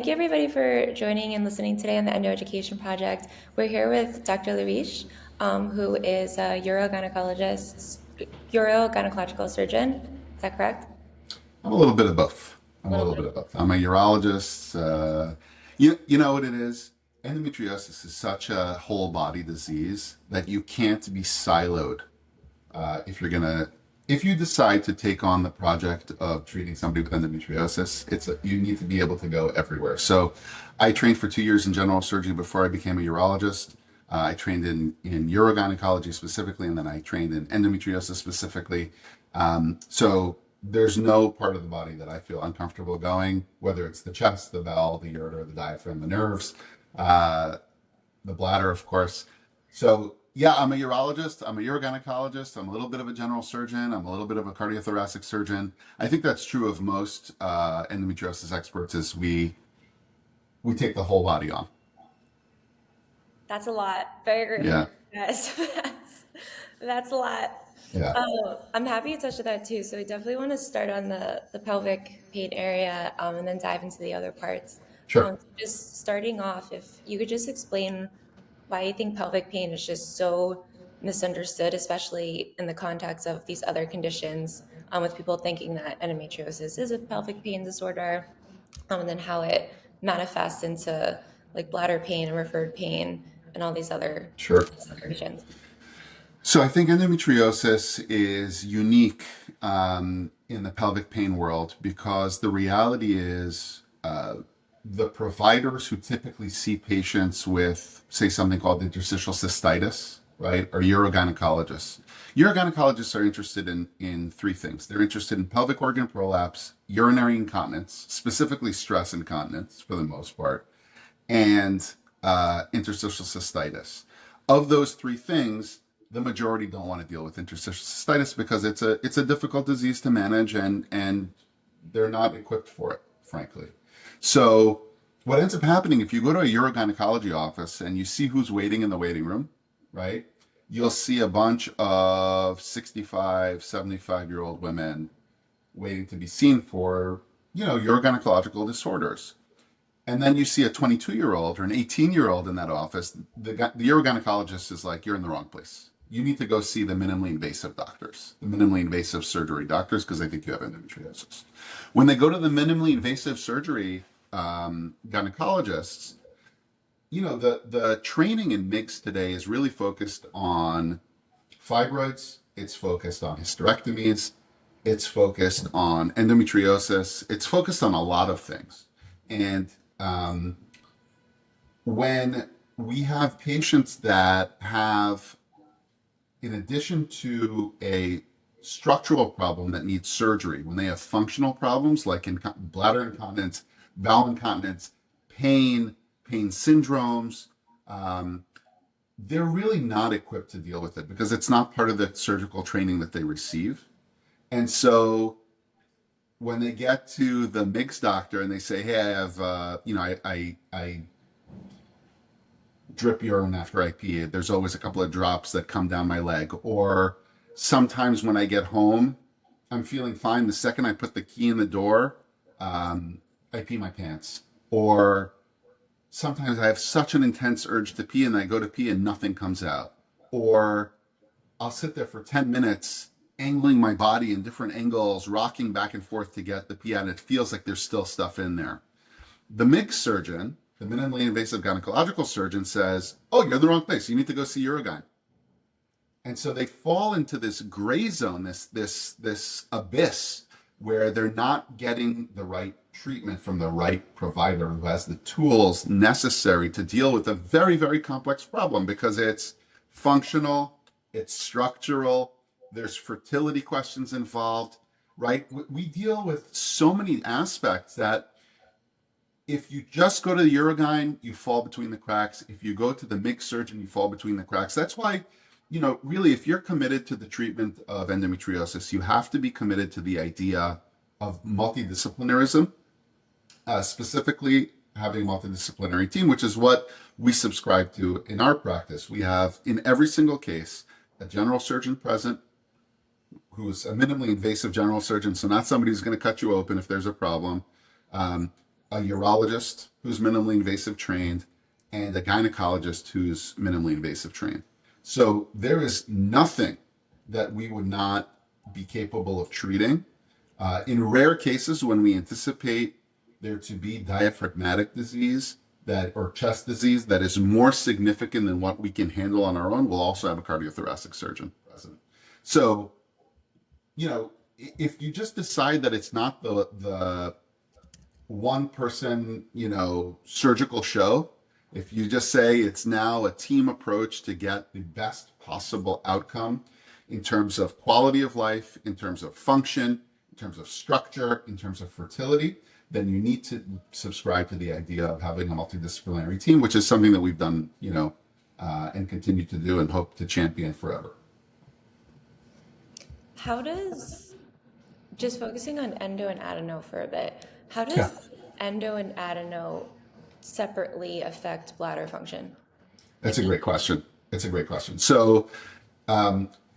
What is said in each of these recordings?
Thank you everybody for joining and listening today on the Endo Education Project. We're here with Dr. Larish, who is a urogynecological surgeon. Is that correct? I'm a little bit of both. I'm A a little little bit. bit of both. I'm a urologist. You know what it is? Endometriosis is such a whole body disease that you can't be siloed. If you decide to take on the project of treating somebody with endometriosis, you need to be able to go everywhere. So, I trained for 2 years in general surgery before I became a urologist. I trained in urogynecology specifically, and then I trained in endometriosis specifically. So there's no part of the body that I feel uncomfortable going, whether it's the chest, the bowel, the ureter, the diaphragm, the nerves, uh, the bladder, of course. So yeah, I'm a urologist. I'm a urogynecologist. I'm a little bit of a general surgeon. I'm a little bit of a cardiothoracic surgeon. I think that's true of most endometriosis experts. Is we take the whole body on. That's a lot. Very great. Yeah, Yes, that's a lot. yeah, I'm happy you touched on that too. So we definitely want to start on the pelvic pain area, and then dive into the other parts. sure. Just starting off, if you could just explain why you think pelvic pain is just so misunderstood, especially in the context of these other conditions, with people thinking that endometriosis is a pelvic pain disorder, and then how it manifests into like bladder pain and referred pain and all these other Sure. conditions. So I think endometriosis is unique in the pelvic pain world because the reality is the providers who typically see patients with, say, something called interstitial cystitis, right, are urogynecologists. Urogynecologists are interested in three things. They're interested in pelvic organ prolapse, urinary incontinence, specifically stress incontinence for the most part, and interstitial cystitis. Of those three things, the majority don't want to deal with interstitial cystitis because it's a difficult disease to manage and they're not equipped for it, frankly. So what ends up happening if you go to a urogynecology office and you see who's waiting in the waiting room, right? You'll see a bunch of 65, 75-year-old women waiting to be seen for, urogynecological disorders. And then you see a 22-year-old or an 18-year-old in that office. The urogynecologist is like, you're in the wrong place. You need to go see the minimally invasive doctors, the minimally invasive surgery doctors, because they think you have endometriosis. When they go to the minimally invasive surgery gynecologists, the training in MIGS today is really focused on fibroids. It's focused on hysterectomies. It's focused on endometriosis. It's focused on a lot of things. And um, when we have patients that have, in addition to a structural problem that needs surgery, when they have functional problems like bladder incontinence, bowel incontinence, pain syndromes, um, they're really not equipped to deal with it because it's not part of the surgical training that they receive. And so when they get to the MIGS doctor and they say, "Hey, I have, I drip urine after I pee. There's always a couple of drops that come down my leg," or sometimes when I get home, I'm feeling fine. The second I put the key in the door, I pee my pants. Or sometimes I have such an intense urge to pee and I go to pee and nothing comes out. Or I'll sit there for 10 minutes, angling my body in different angles, rocking back and forth to get the pee out, and it feels like there's still stuff in there. The MIG surgeon, the minimally invasive gynecological surgeon, says, "Oh, you're in the wrong place. You need to go see Urogyne." And so they fall into this gray zone, this abyss where they're not getting the right treatment from the right provider who has the tools necessary to deal with a very, very complex problem because it's functional, it's structural, there's fertility questions involved, right? We deal with so many aspects that if you just go to the urogyne, you fall between the cracks. If you go to the MIG surgeon, you fall between the cracks. That's why, really, if you're committed to the treatment of endometriosis, you have to be committed to the idea of multidisciplinarism, specifically having a multidisciplinary team, which is what we subscribe to in our practice. We have, in every single case, a general surgeon present who's a minimally invasive general surgeon, so not somebody who's going to cut you open if there's a problem. Um, a urologist who's minimally invasive trained, and a gynecologist who's minimally invasive trained. So there is nothing that we would not be capable of treating. In rare cases, when we anticipate there to be diaphragmatic disease that or chest disease that is more significant than what we can handle on our own, we'll also have a cardiothoracic surgeon present. So, if you just decide that it's not the one person, surgical show, if you just say it's now a team approach to get the best possible outcome in terms of quality of life, in terms of function, in terms of structure, in terms of fertility, then you need to subscribe to the idea of having a multidisciplinary team, which is something that we've done, and continue to do and hope to champion forever. How does, just focusing on endo and adeno for a bit, how Yeah. does endo and adeno separately affect bladder function? That's a great question. It's a great question. So,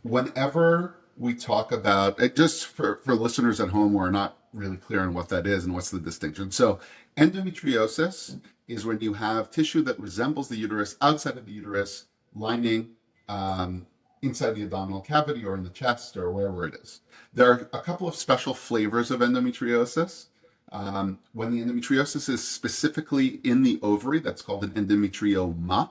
whenever we talk about it, just for listeners at home who are not really clear on what that is and what's the distinction. So, endometriosis is when you have tissue that resembles the uterus outside of the uterus, lining inside the abdominal cavity or in the chest or wherever it is. There are a couple of special flavors of endometriosis. When the endometriosis is specifically in the ovary, that's called an endometrioma.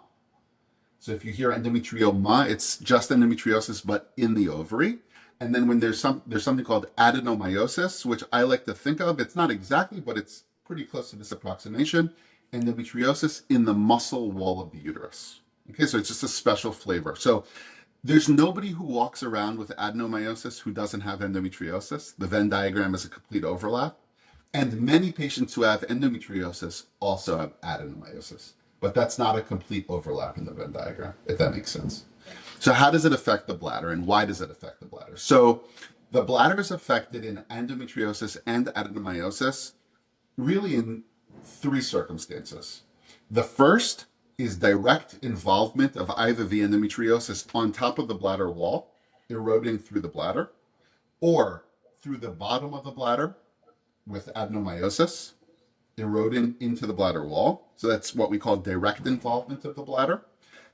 So if you hear endometrioma, it's just endometriosis, but in the ovary. And then when there's something called adenomyosis, which I like to think of, it's not exactly, but it's pretty close to this approximation, endometriosis in the muscle wall of the uterus. Okay, so it's just a special flavor. So there's nobody who walks around with adenomyosis who doesn't have endometriosis. The Venn diagram is a complete overlap. And many patients who have endometriosis also have adenomyosis. But that's not a complete overlap in the Venn diagram, if that makes sense. So how does it affect the bladder and why does it affect the bladder? So the bladder is affected in endometriosis and adenomyosis really in three circumstances. The first is direct involvement of either the endometriosis on top of the bladder wall, eroding through the bladder, or through the bottom of the bladder with adenomyosis, eroding into the bladder wall. So that's what we call direct involvement of the bladder.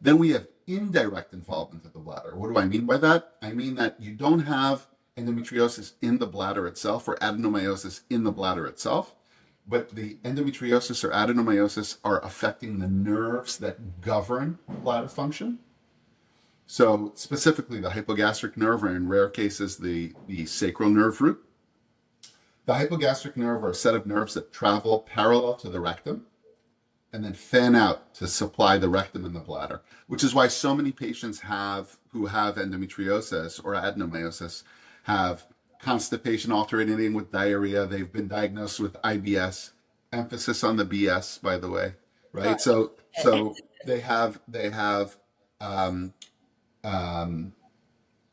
Then we have indirect involvement of the bladder. What do I mean by that? I mean that you don't have endometriosis in the bladder itself or adenomyosis in the bladder itself, but the endometriosis or adenomyosis are affecting the nerves that govern bladder function. So specifically the hypogastric nerve, or in rare cases, the sacral nerve root. The hypogastric nerve are a set of nerves that travel parallel to the rectum and then fan out to supply the rectum and the bladder, which is why so many patients who have endometriosis or adenomyosis have constipation alternating with diarrhea. They've been diagnosed with IBS, emphasis on the BS, by the way, right? So they have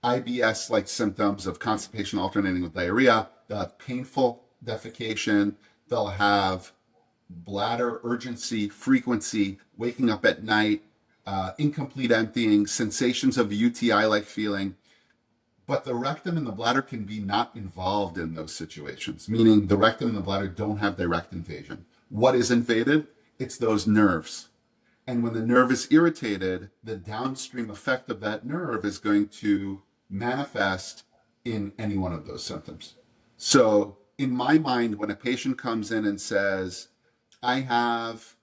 IBS-like symptoms of constipation alternating with diarrhea. They'll have painful defecation. They'll have bladder urgency, frequency, waking up at night, incomplete emptying, sensations of UTI-like feeling. But the rectum and the bladder can be not involved in those situations, meaning the rectum and the bladder don't have direct invasion. What is invaded? It's those nerves. And when the nerve is irritated, the downstream effect of that nerve is going to manifest in any one of those symptoms. So in my mind, when a patient comes in and says, I have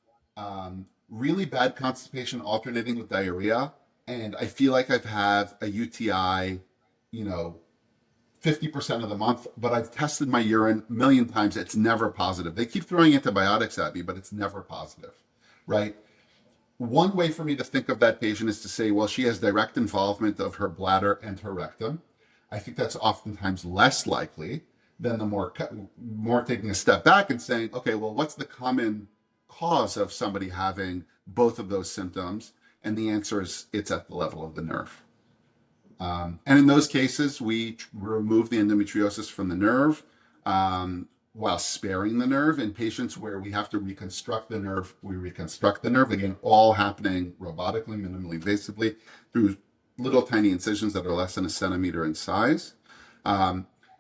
really bad constipation alternating with diarrhea, and I feel like I've had a UTI, 50% of the month, but I've tested my urine a million times. It's never positive. They keep throwing antibiotics at me, but it's never positive, right? One way for me to think of that patient is to say, well, she has direct involvement of her bladder and her rectum. I think that's oftentimes less likely than the more taking a step back and saying, okay, well, what's the common cause of somebody having both of those symptoms? And the answer is it's at the level of the nerve. And in those cases, we remove the endometriosis from the nerve while sparing the nerve. In patients where we have to reconstruct the nerve, we reconstruct the nerve. Again, all happening robotically, minimally invasively, through little tiny incisions that are less than a centimeter in size.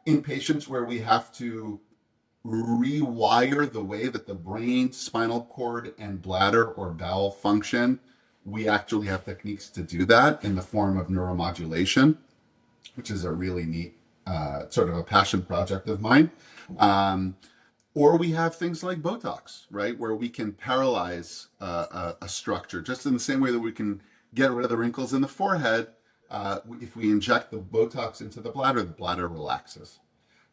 In patients where we have to rewire the way that the brain, spinal cord, and bladder or bowel function. We actually have techniques to do that in the form of neuromodulation, which is a really neat sort of a passion project of mine. Or we have things like Botox, right, where we can paralyze a structure, just in the same way that we can get rid of the wrinkles in the forehead. If we inject the Botox into the bladder relaxes.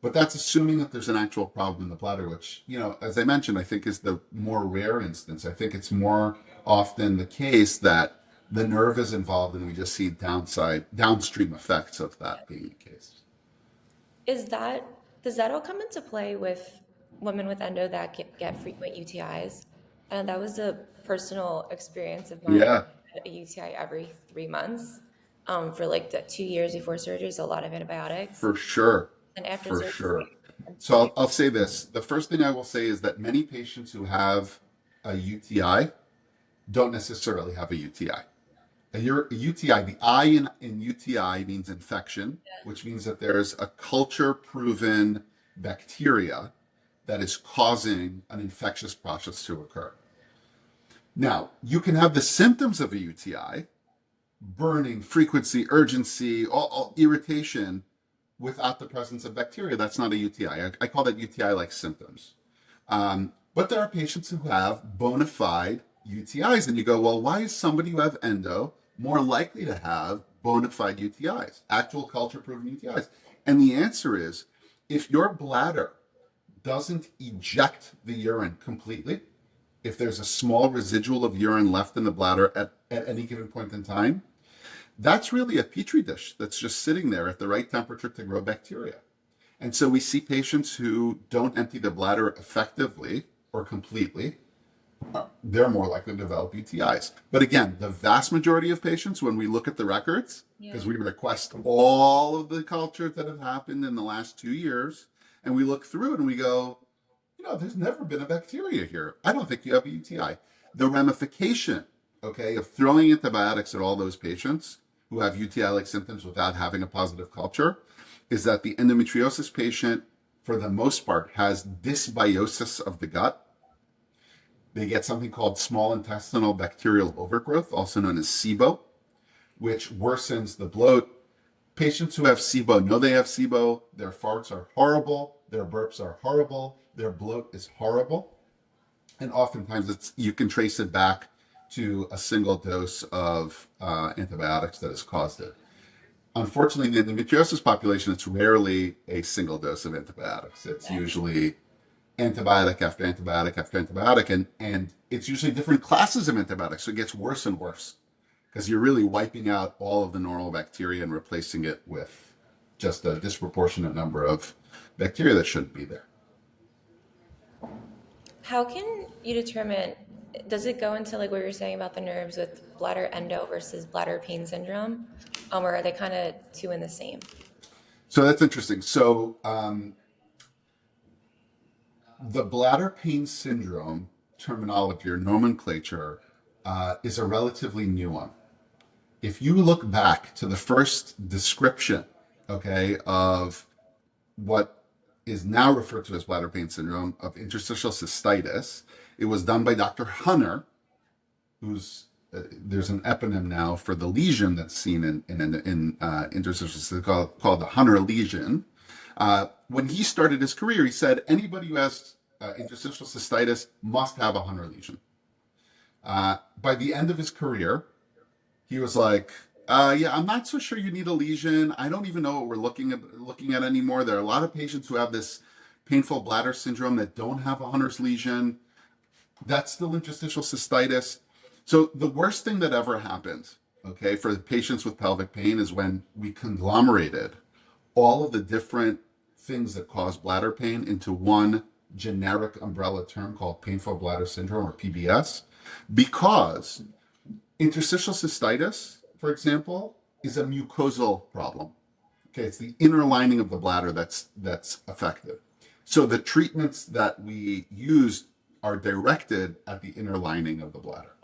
But that's assuming that there's an actual problem in the bladder, which, as I mentioned, I think is the more rare instance. I think it's more often the case that the nerve is involved and we just see downstream effects of that being the case. Is that does that all come into play with women with endo that get frequent UTIs? And that was a personal experience of mine. Yeah, I had a UTI every 3 months for like the 2 years before surgery, so a lot of antibiotics. for sure. And after For surgery, sure. I'm So feeling I'll say this. The first thing I will say is that many patients who have a UTI don't necessarily have a UTI. A UTI, the I in UTI means infection, which means that there's a culture proven bacteria that is causing an infectious process to occur. Now, you can have the symptoms of a UTI, burning, frequency, urgency, all irritation, without the presence of bacteria. That's not a UTI. I call that UTI like symptoms. But there are patients who have bona fide UTIs, and you go, well, why is somebody who have endo more likely to have bona fide UTIs, actual culture proven UTIs? And the answer is, if your bladder doesn't eject the urine completely, if there's a small residual of urine left in the bladder at any given point in time, that's really a petri dish that's just sitting there at the right temperature to grow bacteria. And so we see patients who don't empty the bladder effectively or completely, they're more likely to develop UTIs. But again, the vast majority of patients, when we look at the records, because we request all of the cultures that have happened in the last 2 years, and we look through it and we go, there's never been a bacteria here. I don't think you have a UTI. The ramification, okay, of throwing antibiotics at all those patients who have UTI-like symptoms without having a positive culture is that the endometriosis patient, for the most part, has dysbiosis of the gut. They get something called small intestinal bacterial overgrowth, also known as SIBO, which worsens the bloat. Patients who have SIBO know they have SIBO. Their farts are horrible. Their burps are horrible. Their bloat is horrible. And oftentimes you can trace it back to a single dose of antibiotics that has caused it. Unfortunately, in the endometriosis population, it's rarely a single dose of antibiotics. It's usually antibiotic after antibiotic after antibiotic, and it's usually different classes of antibiotics, so it gets worse and worse because you're really wiping out all of the normal bacteria and replacing it with just a disproportionate number of bacteria that shouldn't be there. How can you determine, does it go into like what you were saying about the nerves with bladder endo versus bladder pain syndrome? Or are they kind of two in the same? So that's interesting. So the bladder pain syndrome terminology or nomenclature is a relatively new one. If you look back to the first description, okay, of what is now referred to as bladder pain syndrome of interstitial cystitis, it was done by Dr. Hunter, who's there's an eponym now for the lesion that's seen in interstitial cystitis called the Hunter lesion. When he started his career, he said anybody who has interstitial cystitis must have a Hunter lesion. By the end of his career, he was like, yeah, I'm not so sure you need a lesion. I don't even know what we're looking at anymore. There are a lot of patients who have this painful bladder syndrome that don't have a Hunter's lesion. That's still interstitial cystitis. So the worst thing that ever happened, okay, for the patients with pelvic pain is when we conglomerated all of the different things that cause bladder pain into one generic umbrella term called painful bladder syndrome or PBS, because interstitial cystitis, for example, is a mucosal problem. Okay, it's the inner lining of the bladder that's affected. So the treatments that we use are directed at the inner lining of the bladder.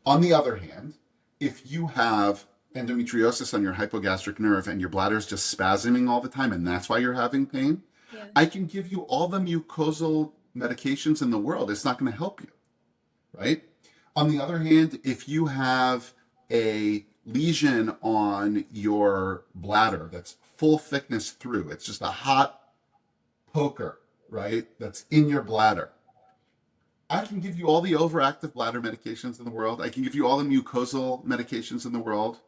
On the other hand, if you have endometriosis on your hypogastric nerve and your bladder is just spasming all the time and that's why you're having pain, Yeah. I can give you all the mucosal medications in the world. It's not going to help you, right? On the other hand, if you have a lesion on your bladder that's full thickness through, it's just a hot poker, right? That's in your bladder. I can give you all the overactive bladder medications in the world. I can give you all the mucosal medications in the world.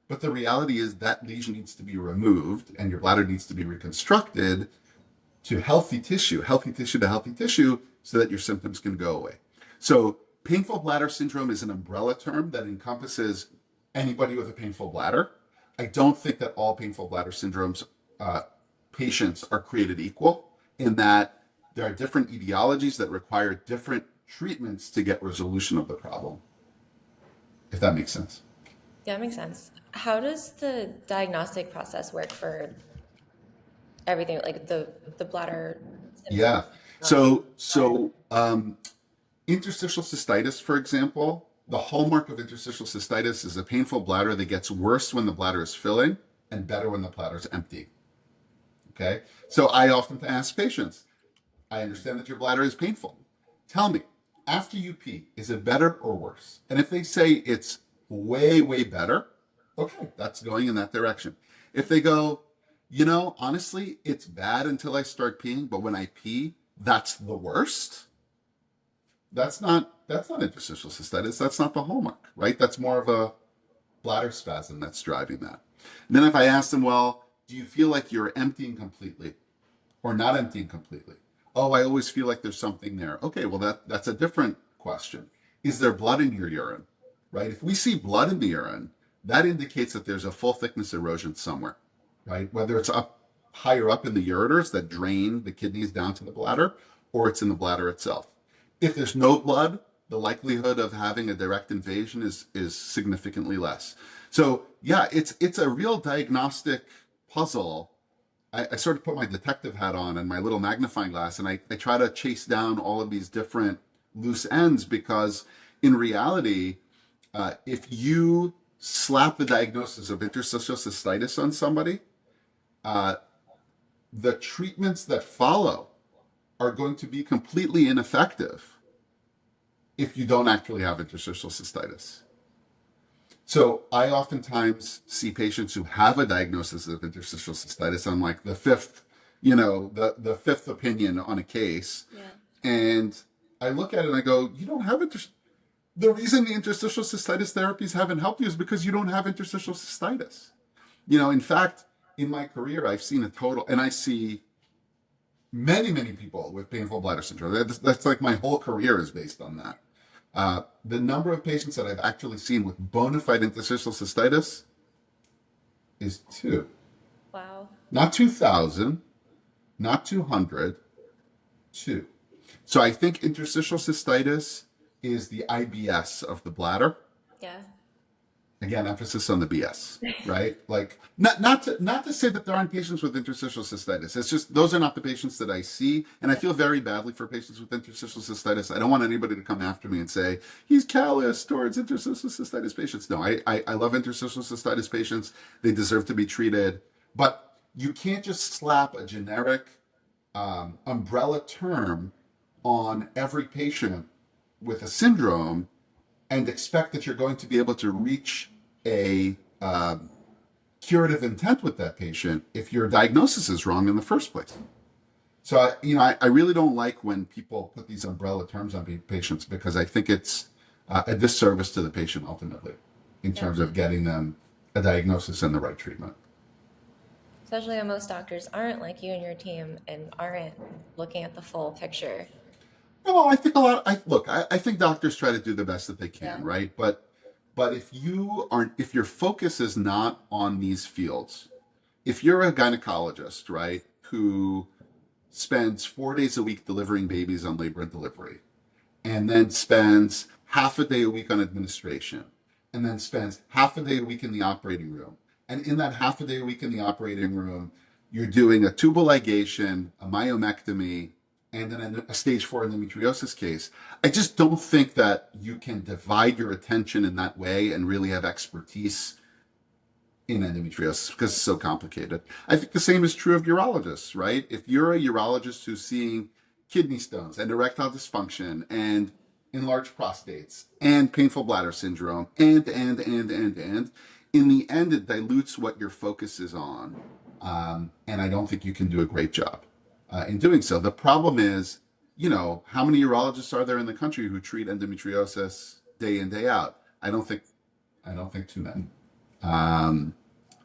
But the reality is that lesion needs to be removed and your bladder needs to be reconstructed to healthy tissue to healthy tissue, so that your symptoms can go away. So painful bladder syndrome is an umbrella term that encompasses anybody with a painful bladder. I don't think that all painful bladder syndromes patients are created equal, in that there are different etiologies that require different treatments to get resolution of the problem, if that makes sense. Yeah, that makes sense. How does the diagnostic process work for everything, like the bladder symptoms? Yeah. So interstitial cystitis, for example, the hallmark of interstitial cystitis is a painful bladder that gets worse when the bladder is filling and better when the bladder is empty. Okay. So I often ask patients, I understand that your bladder is painful. Tell me, after you pee, is it better or worse? And if they say it's way, way better, okay, that's going in that direction. If they go, honestly, it's bad until I start peeing, but when I pee, that's the worst. That's not interstitial cystitis. That's not the hallmark, right? That's more of a bladder spasm that's driving that. And then if I ask them, well, do you feel like you're emptying completely or not emptying completely? Oh, I always feel like there's something there. Okay, well that's a different question. Is there blood in your urine? Right? If we see blood in the urine, that indicates that there's a full thickness erosion somewhere, right? Whether it's up higher up in the ureters that drain the kidneys down to the bladder, or it's in the bladder itself. If there's no blood, the likelihood of having a direct invasion is significantly less. So yeah, it's a real diagnostic puzzle. I sort of put my detective hat on and my little magnifying glass, and I try to chase down all of these different loose ends, because in reality, if you slap the diagnosis of interstitial cystitis on somebody, uh, the treatments that follow are going to be completely ineffective if you don't actually have interstitial cystitis. So I oftentimes see patients who have a diagnosis of interstitial cystitis. I'm like the fifth, the fifth opinion on a case. Yeah. And I look at it and I go, you don't have the reason the interstitial cystitis therapies haven't helped you is because you don't have interstitial cystitis. In fact, in my career, I've seen and I see many, many people with painful bladder syndrome. That's like my whole career is based on that. The number of patients that I've actually seen with bona fide interstitial cystitis is 2. Wow. Not 2,000, not 200, 2. So I think interstitial cystitis is the IBS of the bladder. Yeah. Again, emphasis on the BS, right? Like not to say that there aren't patients with interstitial cystitis. It's just those are not the patients that I see, and I feel very badly for patients with interstitial cystitis. I don't want anybody to come after me and say he's callous towards interstitial cystitis patients. No, I love interstitial cystitis patients. They deserve to be treated, but you can't just slap a generic umbrella term on every patient with a syndrome and expect that you're going to be able to reach a curative intent with that patient if your diagnosis is wrong in the first place. So, I really don't like when people put these umbrella terms on patients, because I think it's a disservice to the patient ultimately in terms of getting them a diagnosis and the right treatment. Especially when most doctors aren't like you and your team and aren't looking at the full picture. No, I think I think doctors try to do the best that they can, Yeah. right? But if your focus is not on these fields, if you're a gynecologist, right, who spends 4 days a week delivering babies on labor and delivery, and then spends half a day a week on administration, and then spends half a day a week in the operating room, and in that half a day a week in the operating room, you're doing a tubal ligation, a myomectomy, and then a stage 4 endometriosis case. I just don't think that you can divide your attention in that way and really have expertise in endometriosis because it's so complicated. I think the same is true of urologists, right? If you're a urologist who's seeing kidney stones and erectile dysfunction and enlarged prostates and painful bladder syndrome and, in the end, it dilutes what your focus is on. And I don't think you can do a great job in doing so. The problem is, how many urologists are there in the country who treat endometriosis day in, day out? I don't think too many. Um,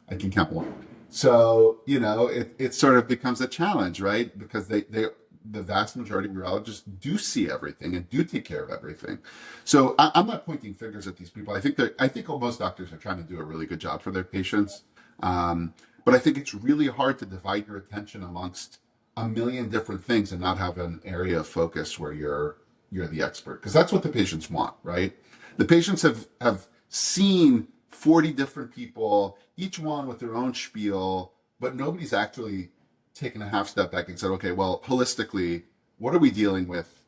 I can count one. So, it sort of becomes a challenge, right? Because the vast majority of urologists do see everything and do take care of everything. So I'm not pointing fingers at these people. I think most doctors are trying to do a really good job for their patients. But I think it's really hard to divide your attention amongst a million different things and not have an area of focus where you're the expert. Because that's what the patients want, right? The patients have seen 40 different people, each one with their own spiel, but nobody's actually taken a half step back and said, okay, well, holistically, what are we dealing with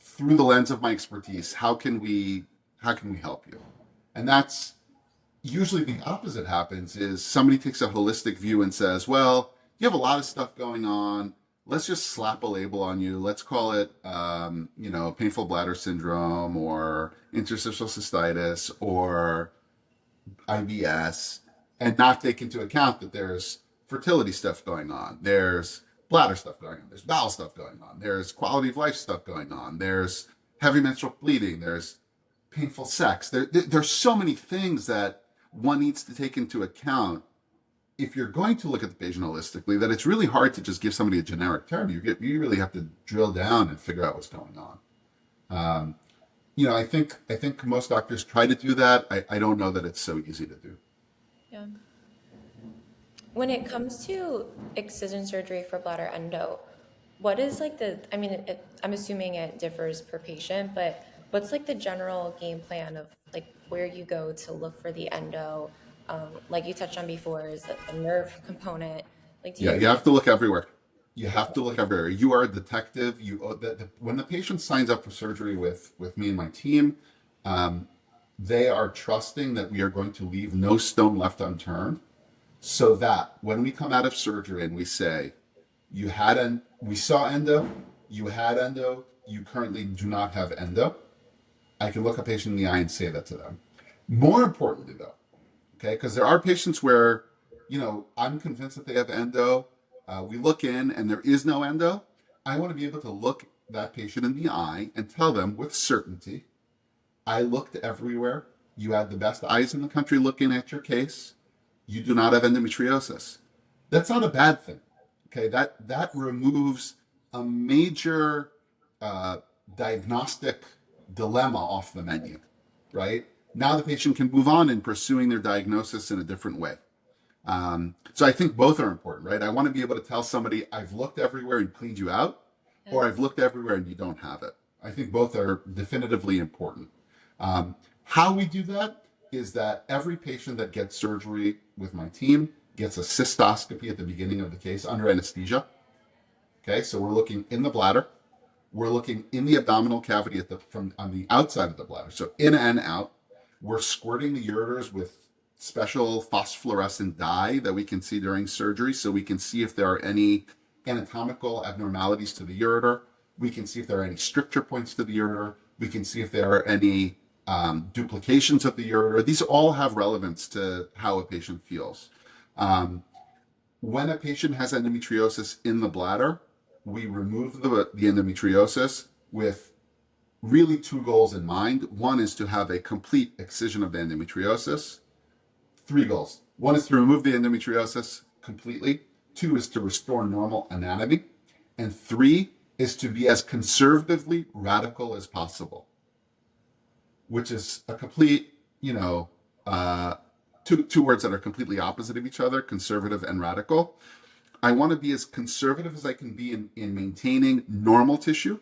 through the lens of my expertise? How can we help you? And that's usually the opposite happens is somebody takes a holistic view and says, well, you have a lot of stuff going on. Let's just slap a label on you. Let's call it, painful bladder syndrome or interstitial cystitis or IBS, and not take into account that there's fertility stuff going on. There's bladder stuff going on. There's bowel stuff going on. There's quality of life stuff going on. There's heavy menstrual bleeding. There's painful sex. There's so many things that one needs to take into account if you're going to look at the patient holistically, that it's really hard to just give somebody a generic term. You really have to drill down and figure out what's going on. Um, I think most doctors try to do that. I don't know that it's so easy to do. Yeah. When it comes to excision surgery for bladder endo, what is like I mean, I'm assuming it differs per patient, but what's like the general game plan of like where you go to look for the endo? Like you touched on before, is a nerve component. Like, do Yeah, you? you have to look everywhere. You have to look everywhere. You are a detective. When the patient signs up for surgery with me and my team, um, they are trusting that we are going to leave no stone left unturned, so that when we come out of surgery and we say, we saw endo, you had endo, you currently do not have endo, I can look a patient in the eye and say that to them. More importantly, though, okay, because there are patients where, I'm convinced that they have endo. We look in and there is no endo. I want to be able to look that patient in the eye and tell them with certainty, I looked everywhere. You had the best eyes in the country looking at your case. You do not have endometriosis. That's not a bad thing. Okay, that removes a major uh, diagnostic dilemma off the menu, right? Now the patient can move on in pursuing their diagnosis in a different way. So I think both are important, right? I want to be able to tell somebody I've looked everywhere and cleaned you out, Yeah. or I've looked everywhere and you don't have it. I think both are definitively important. How we do that is that every patient that gets surgery with my team gets a cystoscopy at the beginning of the case under anesthesia. Okay, so we're looking in the bladder. We're looking in the abdominal cavity from on the outside of the bladder, so in and out. We're squirting the ureters with special phosphorescent dye that we can see during surgery, so we can see if there are any anatomical abnormalities to the ureter. We can see if there are any stricture points to the ureter. We can see if there are any duplications of the ureter. These all have relevance to how a patient feels. Um, when a patient has endometriosis in the bladder, we remove the endometriosis with really two goals in mind. One is to have a complete excision of the endometriosis. Three goals. One is to remove the endometriosis completely. Two is to restore normal anatomy. And three is to be as conservatively radical as possible, which is a complete, uh, two words that are completely opposite of each other, conservative and radical. I want to be as conservative as I can be in maintaining normal tissue,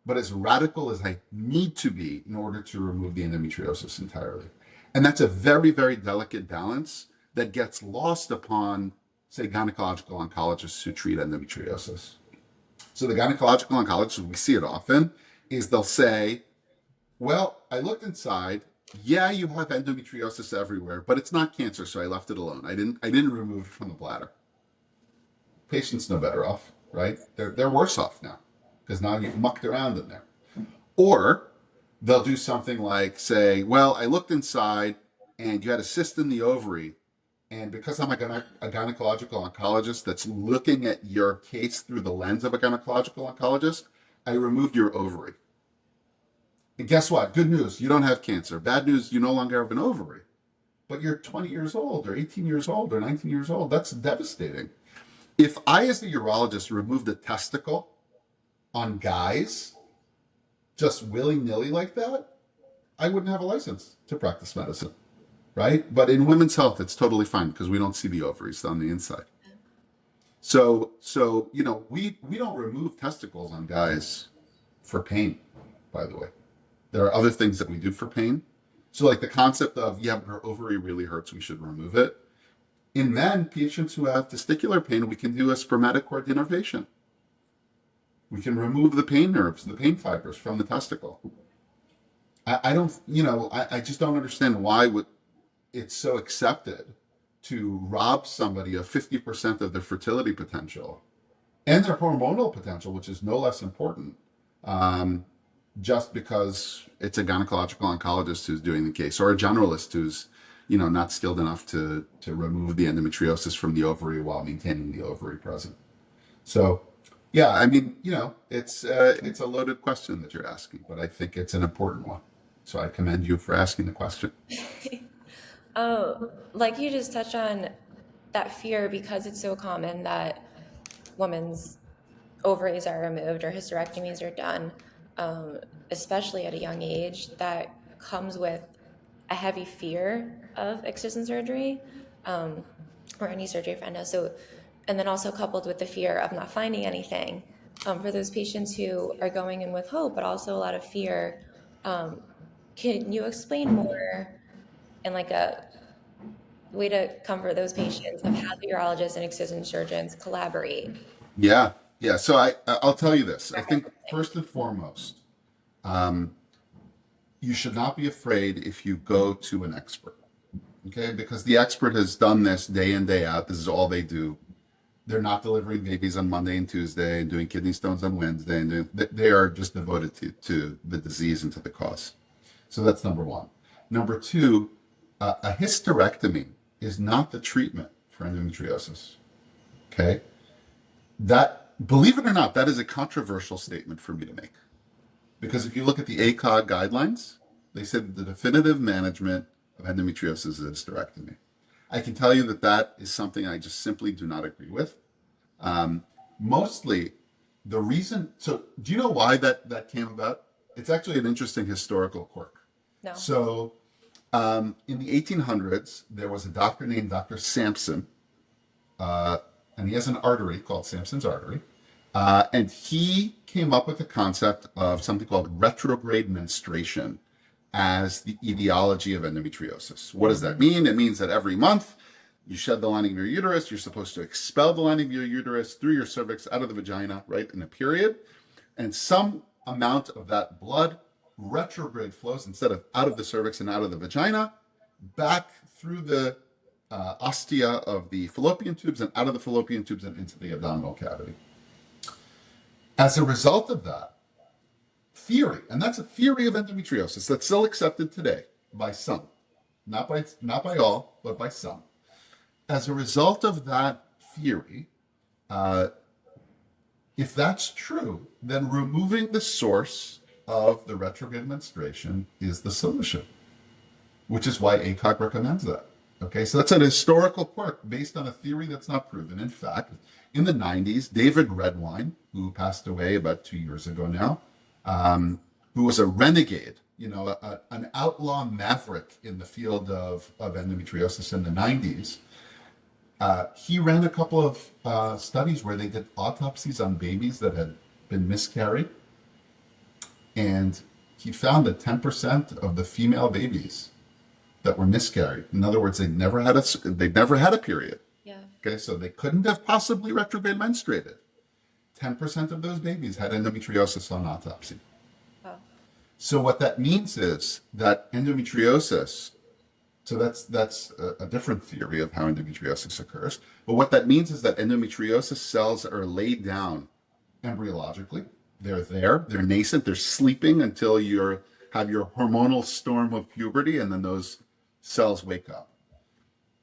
but as radical as I need to be in order to remove the endometriosis entirely. And that's a very, very delicate balance that gets lost upon, say, gynecological oncologists who treat endometriosis. So the gynecological oncologists, we see it often, is they'll say, well, I looked inside Yeah, you have endometriosis everywhere, but it's not cancer, so I left it alone. I didn't remove it from the bladder. Patients no better off, right? They're worse off now because now you've mucked around in there. Or they'll do something like say, well, I looked inside and you had a cyst in the ovary. And because I'm a gynecological oncologist that's looking at your case through the lens of a gynecological oncologist, I removed your ovary. And guess what? Good news, you don't have cancer. Bad news, you no longer have an ovary. But you're 20 years old or 18 years old or 19 years old. That's devastating. If I, as a urologist, removed a testicle on guys just willy nilly like that, I wouldn't have a license to practice medicine, right? But in women's health, it's totally fine because we don't see the ovaries on the inside. So we don't remove testicles on guys for pain, by the way. There are other things that we do for pain. So like the concept of, yeah, but her ovary really hurts, we should remove it. In men, patients who have testicular pain, we can do a spermatic cord innervation. We can remove the pain nerves, the pain fibers from the testicle. I don't, I just don't understand why it's so accepted to rob somebody of 50% of their fertility potential and their hormonal potential, which is no less important, just because it's a gynecological oncologist who's doing the case or a generalist who's, not skilled enough to remove the endometriosis from the ovary while maintaining the ovary present. So, yeah, I mean, it's a loaded question that you're asking, but I think it's an important one. So I commend you for asking the question. Like you just touched on that fear because it's so common that women's ovaries are removed or hysterectomies are done, especially at a young age, that comes with a heavy fear of excision surgery, or any surgery for endo. So, and then also coupled with the fear of not finding anything, for those patients who are going in with hope, but also a lot of fear. Um, can you explain more in like a way to comfort those patients of how the urologists and excision surgeons collaborate? Yeah, yeah. So I'll tell you this. I think first and foremost, um, you should not be afraid if you go to an expert. Okay, because the expert has done this day in, day out. This is all they do. They're not delivering babies on Monday and Tuesday and doing kidney stones on Wednesday, and they are just devoted to the disease and to the cause. So that's number one. Number two, a hysterectomy is not the treatment for endometriosis. Okay, that, believe it or not, that is a controversial statement for me to make. Because if you look at the ACOG guidelines, they said the definitive management of endometriosis is hysterectomy. I can tell you that that is something I just simply do not agree with. Um, Mostly the reason, so do you know why that came about? It's actually an interesting historical quirk. No. So in the 1800s, there was a doctor named Dr. Sampson, uh, and he has an artery called Sampson's artery. And he came up with the concept of something called retrograde menstruation as the etiology of endometriosis. What does that mean? It means that every month you shed the lining of your uterus, you're supposed to expel the lining of your uterus through your cervix out of the vagina, right, in a period. And some amount of that blood retrograde flows instead of out of the cervix and out of the vagina, back through the ostia of the fallopian tubes and out of the fallopian tubes and into the abdominal cavity. As a result of that theory, and that's a theory of endometriosis that's still accepted today by some, not by all, but by some. As a result of that theory, uh, if that's true, then removing the source of the retrograde menstruation is the solution, which is why ACOG recommends that. Okay, so that's an historical quirk based on a theory that's not proven. In fact, in the 90s, David Redwine, who passed away about 2 years ago now, who was a renegade, an outlaw maverick in the field of endometriosis in the 90s, he ran a couple of studies where they did autopsies on babies that had been miscarried, and he found that 10% of the female babies that were miscarried, in other words, they'd never had a period. Yeah. Okay, so they couldn't have possibly retrograde menstruated. 10% of those babies had endometriosis on autopsy. Wow. So what that means is that endometriosis, so that's a different theory of how endometriosis occurs. But what that means is that endometriosis cells are laid down embryologically. They're there, they're nascent, they're sleeping until you have your hormonal storm of puberty, and then those cells wake up.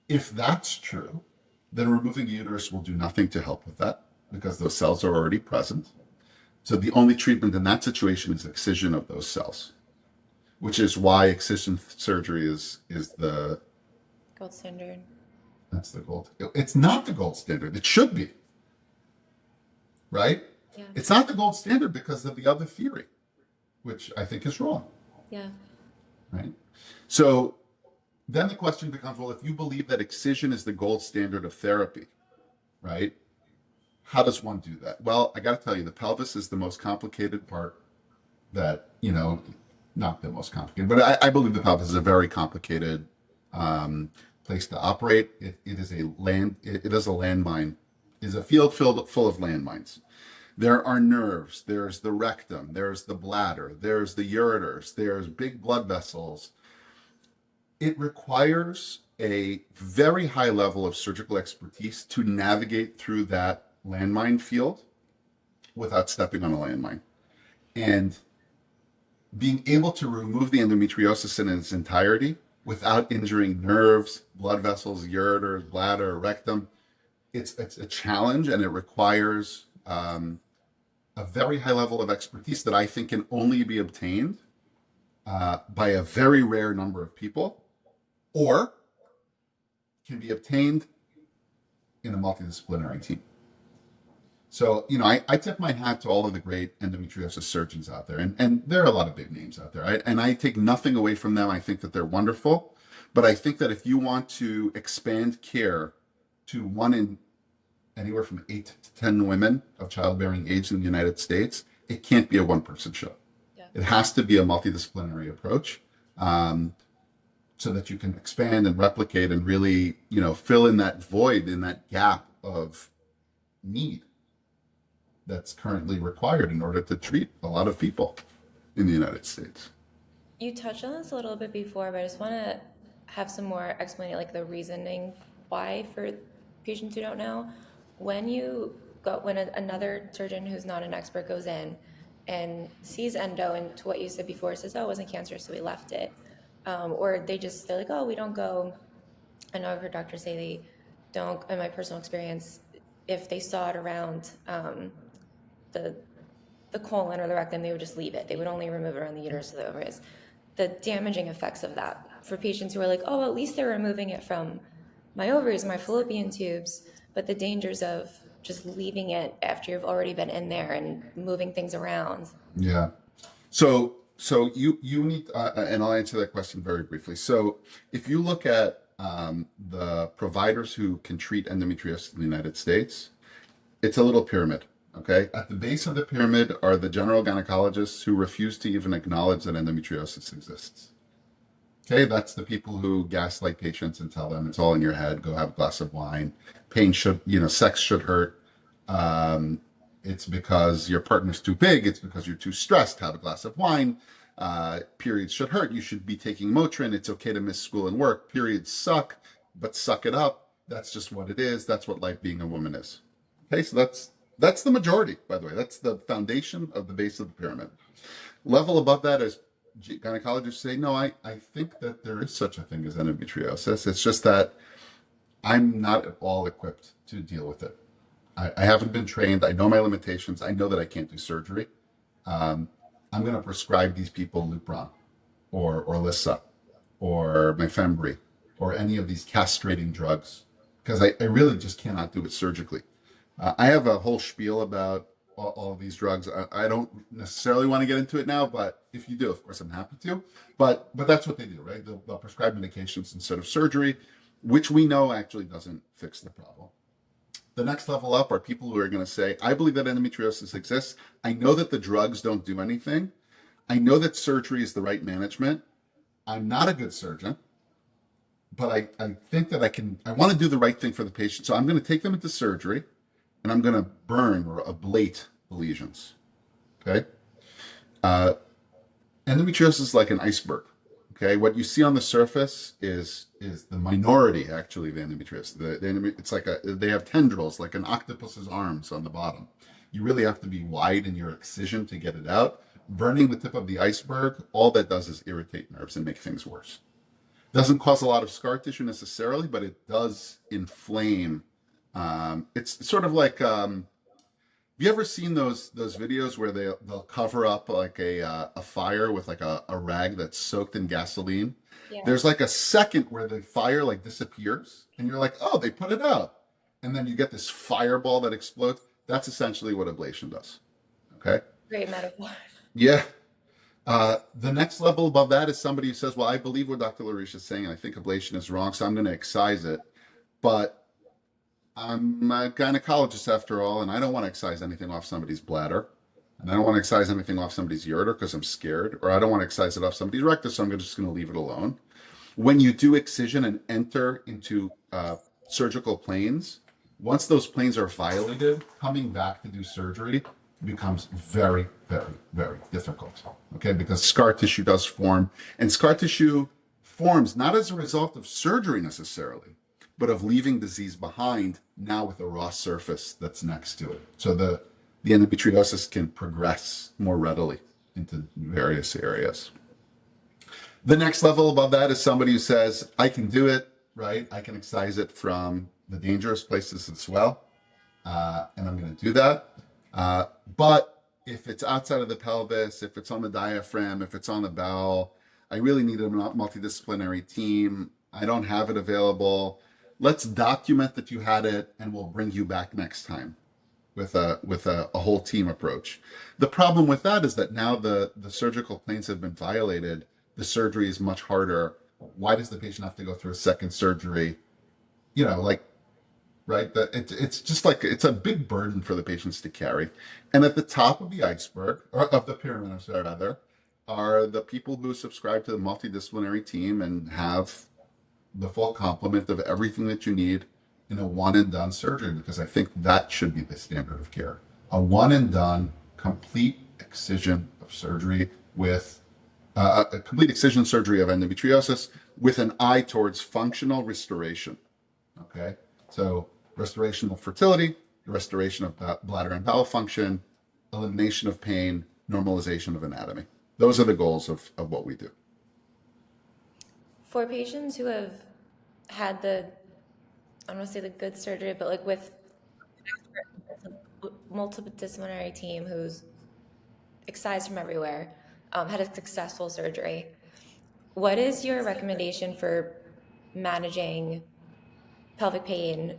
If that's true, then removing the uterus will do nothing to help with that because those cells are already present. So the only treatment in that situation is excision of those cells, which is why excision surgery is the Gold standard. that's the gold. It's not the gold standard. It should be, right? Yeah. It's not the gold standard because of the other theory, which I think is wrong, Yeah. right? So then the question becomes, well, if you believe that excision is the gold standard of therapy, right? How does one do that? Well, I got to tell you, the pelvis is the most complicated part that, not the most complicated, but I believe the pelvis is a very complicated place to operate. It is a landmine, is a field filled full of landmines. There are nerves, there's the rectum, there's the bladder, there's the ureters, there's big blood vessels. It requires a very high level of surgical expertise to navigate through that landmine field without stepping on a landmine. And being able to remove the endometriosis in its entirety without injuring nerves, blood vessels, ureters, bladder, rectum, it's a challenge, and it requires a very high level of expertise that I think can only be obtained by a very rare number of people, or can be obtained in a multidisciplinary team. So, I tip my hat to all of the great endometriosis surgeons out there, and there are a lot of big names out there, and I take nothing away from them. I think that they're wonderful, but I think that if you want to expand care to one in anywhere from 8 to 10 women of childbearing age in the United States, it can't be a one-person show. Yeah. It has to be a multidisciplinary approach, so that you can expand and replicate and really, fill in that void, in that gap of need that's currently required in order to treat a lot of people in the United States. You touched on this a little bit before, but I just want to have some more explanation, like the reasoning why for patients who don't know. When another surgeon who's not an expert goes in and sees endo, and to what you said before, says, "Oh, it wasn't cancer, so we left it," or they're like, "Oh, we don't go." I know I've heard doctors say they don't. In my personal experience, if they saw it around the colon or the rectum, they would just leave it. They would only remove it around the uterus or the ovaries. The damaging effects of that for patients who are like, "Oh, at least they're removing it from my ovaries, my fallopian tubes," but the dangers of just leaving it after you've already been in there and moving things around. Yeah. So you need, and I'll answer that question very briefly. So if you look at the providers who can treat endometriosis in the United States, it's a little pyramid. Okay. At the base of the pyramid are the general gynecologists who refuse to even acknowledge that endometriosis exists. Okay, that's the people who gaslight patients and tell them it's all in your head. Go have a glass of wine. Pain should, sex should hurt. It's because your partner's too big. It's because you're too stressed. Have a glass of wine. Periods should hurt. You should be taking Motrin. It's okay to miss school and work. Periods suck, but suck it up. That's just what it is. That's what life being a woman is. Okay, so that's the majority, by the way. That's the foundation of the base of the pyramid. Level above that is gynecologists say, no, I think that there is such a thing as endometriosis. It's just that I'm not at all equipped to deal with it. I haven't been trained. I know my limitations. I know that I can't do surgery. I'm going to prescribe these people Lupron or Orlissa or Mifembri or any of these castrating drugs because I really just cannot do it surgically. I have a whole spiel about all of these drugs. I don't necessarily want to get into it now, but if you do, of course, I'm happy to. But that's what they do, right? They'll prescribe medications instead of surgery, which we know actually doesn't fix the problem. The next level up are people who are going to say, I believe that endometriosis exists. I know that the drugs don't do anything. I know that surgery is the right management. I'm not a good surgeon, but I think that I want to do the right thing for the patient. So I'm going to take them into surgery and I'm going to burn or ablate the lesions. Okay. Endometriosis is like an iceberg. Okay, what you see on the surface is the minority actually of endometriosis. It's like they have tendrils like an octopus's arms on the bottom. You really have to be wide in your excision to get it out. Burning the tip of the iceberg, all that does is irritate nerves and make things worse. Doesn't cause a lot of scar tissue necessarily, but it does inflame. It's sort of like have you ever seen those videos where they'll cover up like a fire with like a rag that's soaked in gasoline? Yeah. There's like a second where the fire like disappears, and you're like, oh, they put it out, and then you get this fireball that explodes. That's essentially what ablation does. Okay. Great metaphor. Yeah. The next level above that is somebody who says, well, I believe what Dr. Larish is saying. I think ablation is wrong, so I'm going to excise it. But I'm a gynecologist after all, and I don't want to excise anything off somebody's bladder. And I don't want to excise anything off somebody's ureter because I'm scared, or I don't want to excise it off somebody's rectus, so I'm just going to leave it alone. When you do excision and enter into surgical planes, once those planes are violated, coming back to do surgery becomes very, very, very difficult. Okay, because scar tissue does form, and scar tissue forms not as a result of surgery necessarily, but of leaving disease behind now with a raw surface that's next to it. So the endometriosis can progress more readily into various areas. The next level above that is somebody who says, I can do it, right? I can excise it from the dangerous places as well. And I'm going to do that. But if it's outside of the pelvis, if it's on the diaphragm, if it's on the bowel, I really need a multidisciplinary team. I don't have it available. Let's document that you had it, and we'll bring you back next time with a whole team approach. The problem with that is that now the surgical planes have been violated. The surgery is much harder. Why does the patient have to go through a second surgery? Like, right? It's just like it's a big burden for the patients to carry. And at the top of the iceberg, or of the pyramid, I'm sorry, rather, are the people who subscribe to the multidisciplinary team and have the full complement of everything that you need in a one and done surgery, because I think that should be the standard of care. A one and done complete excision of surgery with a complete excision surgery of endometriosis with an eye towards functional restoration. Okay, so restoration of fertility, restoration of bladder and bowel function, elimination of pain, normalization of anatomy. Those are the goals of what we do. For patients who have had the, I don't want to say the good surgery, but like with a multidisciplinary team who's excised from everywhere, had a successful surgery, what is your recommendation for managing pelvic pain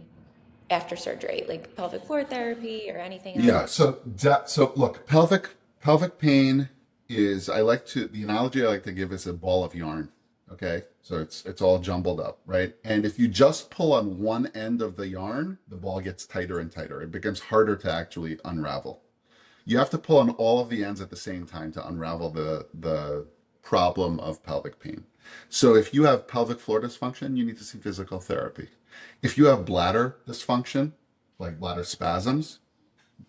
after surgery, like pelvic floor therapy or anything else? Yeah. So look, pelvic pain is the analogy I like to give is a ball of yarn. Okay, so it's all jumbled up, right? And if you just pull on one end of the yarn, the ball gets tighter and tighter. It becomes harder to actually unravel. You have to pull on all of the ends at the same time to unravel the problem of pelvic pain. So if you have pelvic floor dysfunction, you need to see physical therapy. If you have bladder dysfunction, like bladder spasms,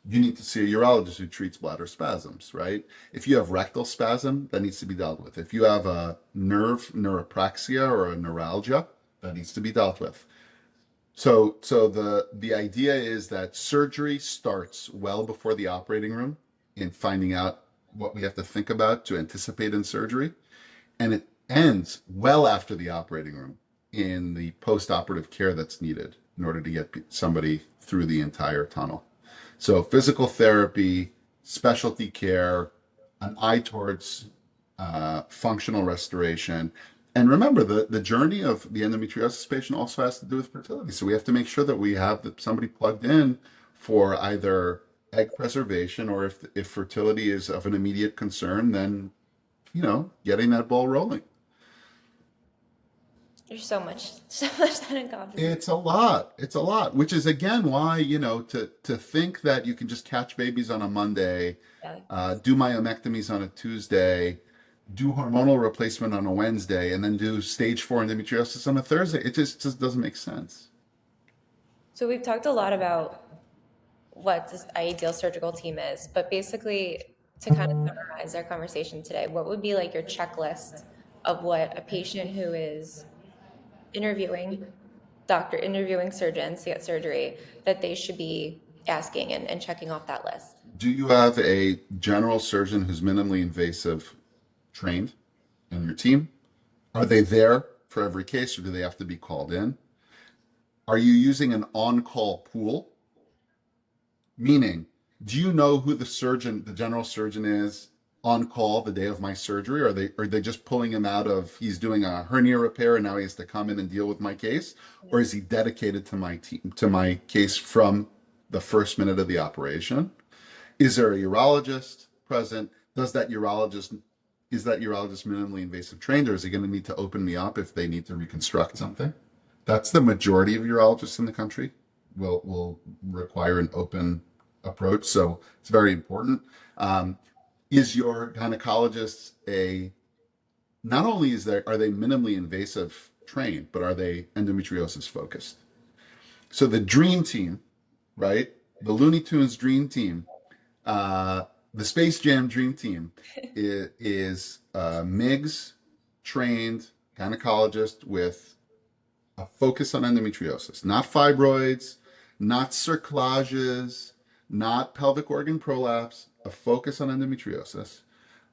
you need to see a urologist who treats bladder spasms, right? If you have rectal spasm, that needs to be dealt with. If you have a neuropraxia or a neuralgia, that needs to be dealt with. So the idea is that surgery starts well before the operating room in finding out what we have to think about to anticipate in surgery, and it ends well after the operating room in the post-operative care that's needed in order to get somebody through the entire tunnel. So physical therapy, specialty care, an eye towards functional restoration. And remember, the journey of the endometriosis patient also has to do with fertility. So we have to make sure that we have somebody plugged in for either egg preservation, or if fertility is of an immediate concern, then, getting that ball rolling. There's so much that encompasses. It's a lot. It's a lot, which is again why, to think that you can just catch babies on a Monday, Yeah. do myomectomies on a Tuesday, do hormonal replacement on a Wednesday, and then do stage 4 endometriosis on a Thursday. It just doesn't make sense. So we've talked a lot about what this ideal surgical team is, but basically to kind of summarize our conversation today, what would be like your checklist of what a patient who is interviewing interviewing surgeons to get surgery, that they should be asking and checking off that list? Do you have a general surgeon who's minimally invasive trained in your team? Are they there for every case or do they have to be called in? Are you using an on-call pool? Meaning, do you know who the general surgeon is on call the day of my surgery? Are they just pulling him out of he's doing a hernia repair and now he has to come in and deal with my case? Yeah. Or is he dedicated to my team to my case from the first minute of the operation? Is there a urologist present? Is that urologist minimally invasive trained, or is he going to need to open me up if they need to reconstruct something? That's the majority of urologists in the country will require an open approach. So it's very important. Is your gynecologist not only are they minimally invasive trained, but are they endometriosis focused? So the dream team, right? The Looney Tunes dream team, the Space Jam dream team is MIGS trained gynecologist with a focus on endometriosis, not fibroids, not cerclages, not pelvic organ prolapse, a focus on endometriosis.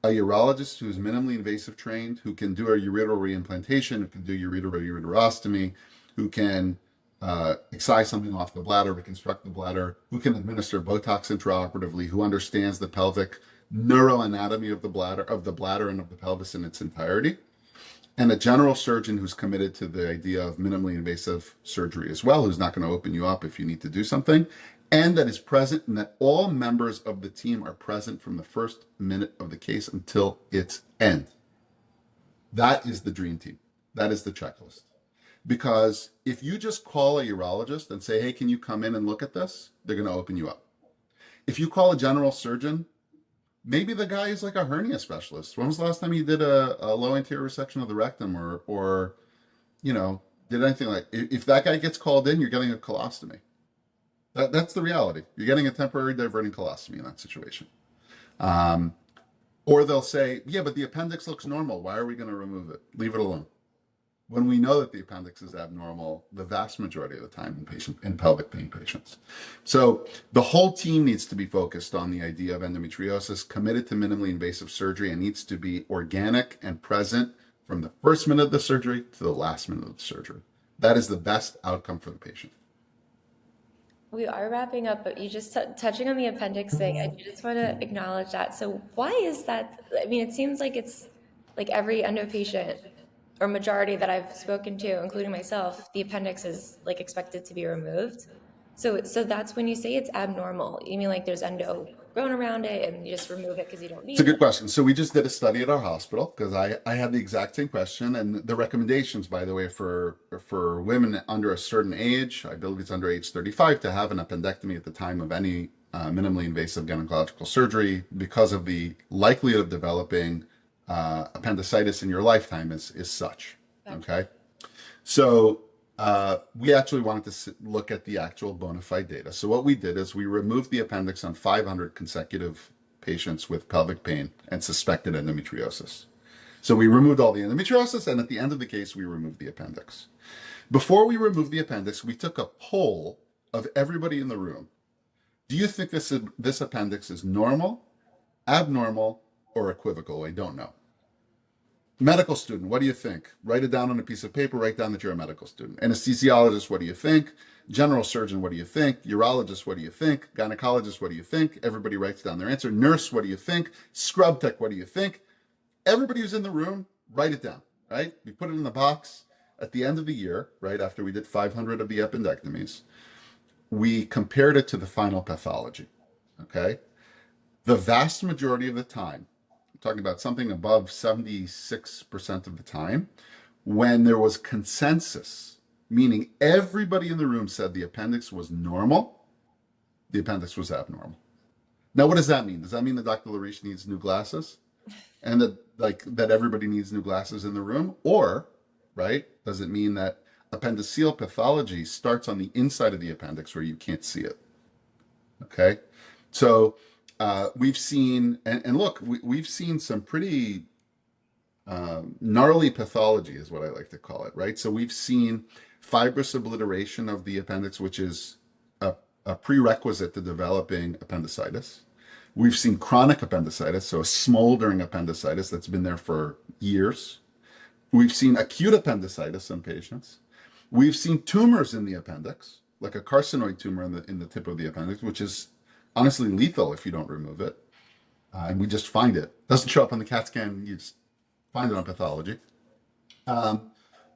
A urologist who's minimally invasive trained, who can do a ureteral reimplantation, who can do ureterostomy, who can excise something off the bladder, reconstruct the bladder, who can administer Botox intraoperatively, who understands the pelvic neuroanatomy of the bladder and of the pelvis in its entirety, and a general surgeon who's committed to the idea of minimally invasive surgery as well, who's not going to open you up if you need to do something, and that is present and that all members of the team are present from the first minute of the case until its end. That is the dream team. That is the checklist. Because if you just call a urologist and say, hey, can you come in and look at this? They're going to open you up. If you call a general surgeon, maybe the guy is like a hernia specialist. When was the last time you did a low anterior resection of the rectum or did anything like, if that guy gets called in, you're getting a colostomy. That's the reality. You're getting a temporary diverting colostomy in that situation. Or they'll say, yeah, but the appendix looks normal. Why are we going to remove it? Leave it alone. When we know that the appendix is abnormal the vast majority of the time in pelvic pain patients. So the whole team needs to be focused on the idea of endometriosis, committed to minimally invasive surgery, and needs to be organic and present from the first minute of the surgery to the last minute of the surgery. That is the best outcome for the patient. We are wrapping up, but you just touching on the appendix thing, I just want to acknowledge that. So why is that? I mean, it seems like it's like every endo patient or majority that I've spoken to, including myself, the appendix is like expected to be removed. So that's when you say it's abnormal. You mean like there's endo growing around it and you just remove it because you don't It's a need it? good question. So we just did a study at our hospital because I had the exact same question, and the recommendations, by the way, for women under a certain age, I believe it's under age 35, to have an appendectomy at the time of any minimally invasive gynecological surgery because of the likelihood of developing appendicitis in your lifetime is such. Gotcha. Okay, so we actually wanted to look at the actual bona fide data. So what we did is we removed the appendix on 500 consecutive patients with pelvic pain and suspected endometriosis. So we removed all the endometriosis, and at the end of the case, we removed the appendix. Before we removed the appendix, we took a poll of everybody in the room. Do you think this appendix is normal, abnormal, or equivocal? I don't know. Medical student, what do you think? Write it down on a piece of paper, write down that you're a medical student. Anesthesiologist, what do you think? General surgeon, what do you think? Urologist, what do you think? Gynecologist, what do you think? Everybody writes down their answer. Nurse, what do you think? Scrub tech, what do you think? Everybody who's in the room, write it down, right? We put it in the box at the end of the year, right after we did 500 of the appendectomies. We compared it to the final pathology, okay? The vast majority of the time, talking about something above 76% of the time, when there was consensus, meaning everybody in the room said the appendix was normal, the appendix was abnormal. Now, what does that mean? Does that mean that Dr. Larish needs new glasses? And that everybody needs new glasses in the room? Or, right, does it mean that appendiceal pathology starts on the inside of the appendix where you can't see it? Okay? So We've seen, and look, we've seen some pretty gnarly pathology, is what I like to call it, right? So we've seen fibrous obliteration of the appendix, which is a prerequisite to developing appendicitis. We've seen chronic appendicitis, so a smoldering appendicitis that's been there for years. We've seen acute appendicitis in patients. We've seen tumors in the appendix, like a carcinoid tumor in the tip of the appendix, which is honestly lethal if you don't remove it. And we just find it. Doesn't show up on the CAT scan. You just find it on pathology. And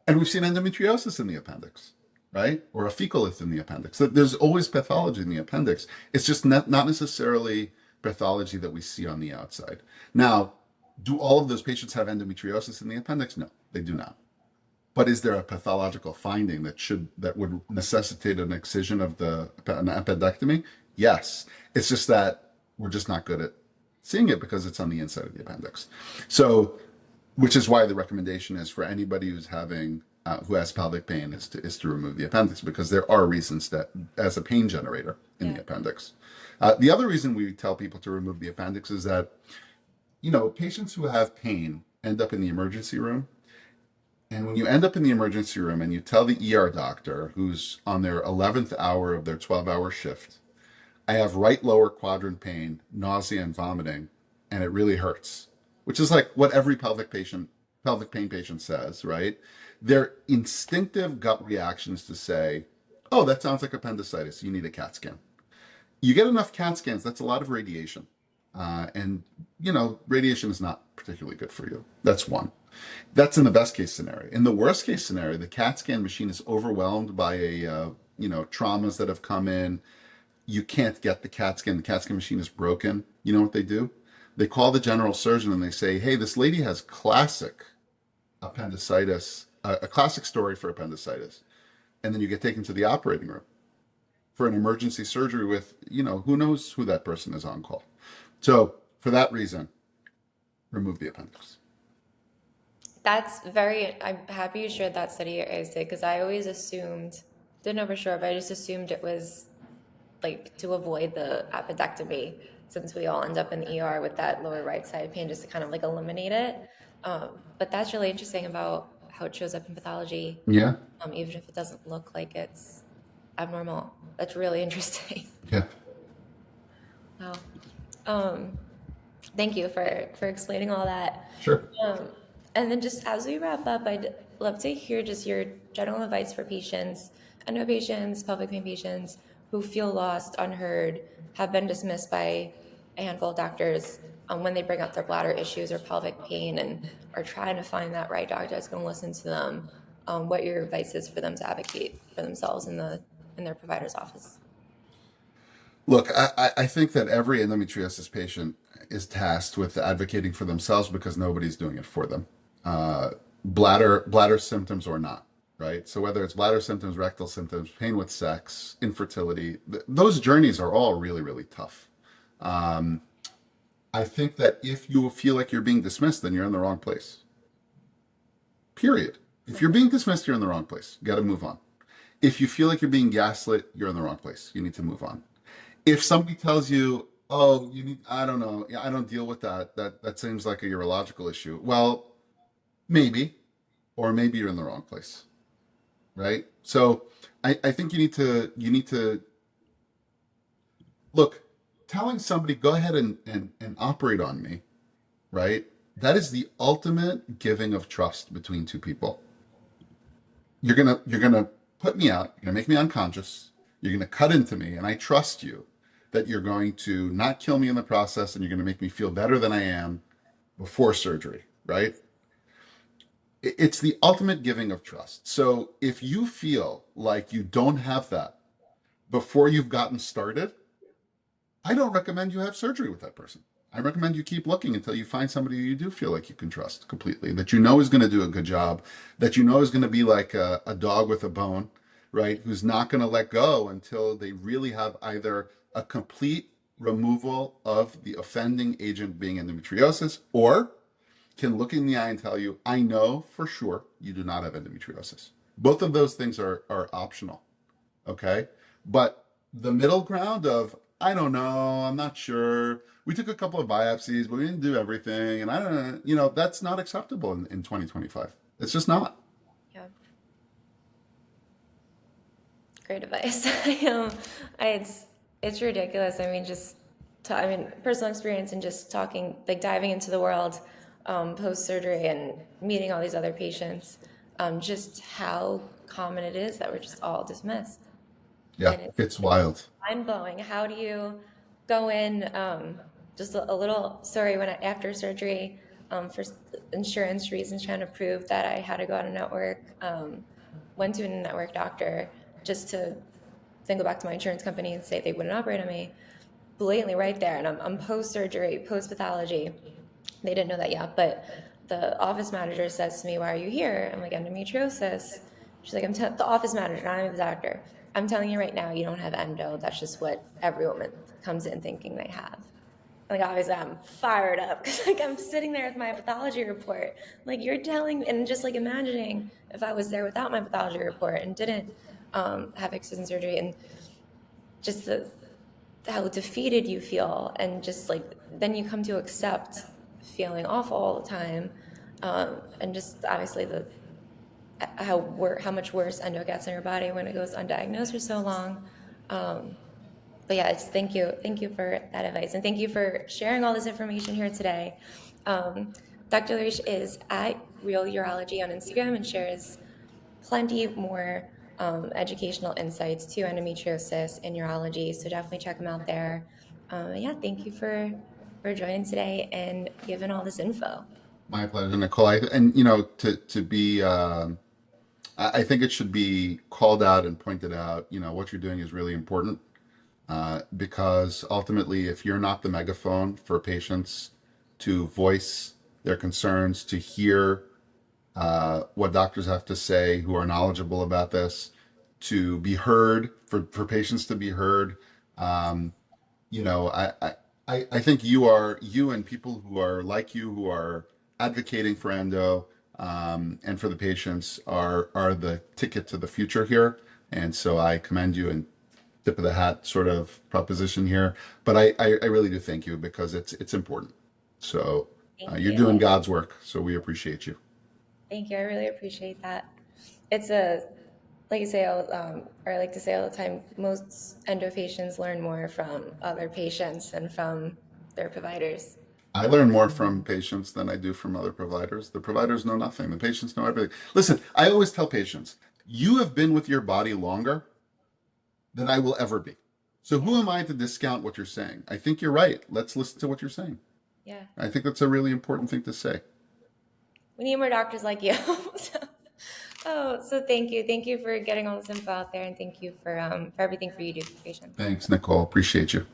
we've seen endometriosis in the appendix, right? Or a fecalith in the appendix. So there's always pathology in the appendix. It's just not necessarily pathology that we see on the outside. Now, do all of those patients have endometriosis in the appendix? No, they do not. But is there a pathological finding that would necessitate an excision of an appendectomy? Yes. It's just that we're just not good at seeing it because it's on the inside of the appendix. So, which is why the recommendation is for anybody who has pelvic pain is to remove the appendix, because there are reasons that as a pain generator in the appendix. The other reason we tell people to remove the appendix is that, patients who have pain end up in the emergency room. And when you end up in the emergency room and you tell the ER doctor, who's on their 11th hour of their 12-hour shift, I have right lower quadrant pain, nausea and vomiting, and it really hurts, which is like what every pelvic pain patient says, right? Their instinctive gut reaction is to say, oh, that sounds like appendicitis. You need a CAT scan. You get enough CAT scans, that's a lot of radiation. And radiation is not particularly good for you. That's one. That's in the best case scenario. In the worst case scenario, the CAT scan machine is overwhelmed by traumas that have come in. You can't get the CAT scan. The CAT scan machine is broken. You know what they do? They call the general surgeon and they say, hey, this lady has classic appendicitis, a classic story for appendicitis. And then you get taken to the operating room for an emergency surgery with, who knows who that person is on call. So for that reason, remove the appendix. I'm happy you shared that study at ISIG, because I always didn't know for sure, but I just assumed it was like to avoid the appendectomy, since we all end up in the ER with that lower right side pain, just to kind of like eliminate it. But that's really interesting about how it shows up in pathology. Yeah. Even if it doesn't look like it's abnormal. That's really interesting. Yeah. Wow. Thank you for explaining all that. Sure. And then just as we wrap up, I'd love to hear just your general advice for patients, endo patients, pelvic pain patients who feel lost, unheard, have been dismissed by a handful of doctors when they bring up their bladder issues or pelvic pain and are trying to find that right doctor that's going to listen to them. What your advice is for them to advocate for themselves in their provider's office. Look, I think that every endometriosis patient is tasked with advocating for themselves because nobody's doing it for them. Bladder symptoms or not, right? So whether it's bladder symptoms, rectal symptoms, pain with sex, infertility, those journeys are all really, really tough. I think that if you feel like you're being dismissed, then you're in the wrong place. Period. If you're being dismissed, you're in the wrong place. You got to move on. If you feel like you're being gaslit, you're in the wrong place. You need to move on. If somebody tells you, oh, I don't know, I don't deal with that. That seems like a urological issue. Well, maybe, or maybe you're in the wrong place, right? So I think you need to look, telling somebody, go ahead and operate on me, right? That is the ultimate giving of trust between two people. You're gonna put me out, you're gonna make me unconscious, you're gonna cut into me, and I trust you that you're going to not kill me in the process, and you're gonna make me feel better than I am before surgery, right? It's the ultimate giving of trust. So if you feel like you don't have that before you've gotten started, I don't recommend you have surgery with that person. I recommend you keep looking until you find somebody you do feel like you can trust completely, that you know is going to do a good job, that you know is going to be like a dog with a bone, right? Who's not going to let go until they really have either a complete removal of the offending agent being endometriosis, or can look in the eye and tell you, I know for sure you do not have endometriosis. Both of those things are optional, okay? But the middle ground of, I don't know. I'm not sure. We took a couple of biopsies, but we didn't do everything. And I don't know, that's not acceptable in 2025. It's just not. Yeah, great advice. It's ridiculous. I mean, personal experience and just talking, like diving into the world post surgery and meeting all these other patients, just how common it is that we're just all dismissed. Yeah, And it's it's wild. mind blowing. How do you go in? Just a little story when after surgery, for insurance reasons, trying to prove that I had to go out of network, went to a network doctor just to then go back to my insurance company and say they wouldn't operate on me. Blatantly right there, and I'm post surgery, post pathology. They didn't know that yet, but the office manager says to me, "Why are you here?" I'm like, "Endometriosis." She's like, the office manager, not even the doctor. "I'm telling you right now, you don't have endo. That's just what every woman comes in thinking they have." Like, obviously, I'm fired up because like I'm sitting there with my pathology report. Like, you're telling, and just like imagining if I was there without my pathology report and didn't have excision surgery, and just how defeated you feel, and just like then you come to accept feeling awful all the time, and just obviously how much worse endo gets in your body when it goes undiagnosed for so long. But yeah, just thank you for that advice, and thank you for sharing all this information here today. Dr. Larish is at Real Urology on Instagram and shares plenty more educational insights to endometriosis and urology. So definitely check them out there. Yeah, thank you for joining today and giving all this info. My pleasure, Nicole. And to be, I think it should be called out and pointed out. What you're doing is really important, because ultimately, if you're not the megaphone for patients to voice their concerns, to hear what doctors have to say who are knowledgeable about this, to be heard, for patients to be heard. Um, I think you and people who are like you, who are advocating for endo, and for the patients, are the ticket to the future here. And so I commend you, and tip of the hat sort of proposition here. But I really do thank you, because it's important. So Thank you're you. doing God's work. So we appreciate you. Thank you. I really appreciate that. It's a, like you say, or I like to say all the time, most endo patients learn more from other patients than from their providers. I learn more from patients than I do from other providers. The providers know nothing. The patients know everything. Listen, I always tell patients, you have been with your body longer than I will ever be. So Yeah. who am I to discount what you're saying? I think you're right. Let's listen to what you're saying. Yeah. I think that's a really important thing to say. We need more doctors like you. So thank you. Thank you for getting all this info out there, and thank you for everything for you do for patients. Thanks, Nicole. Appreciate you.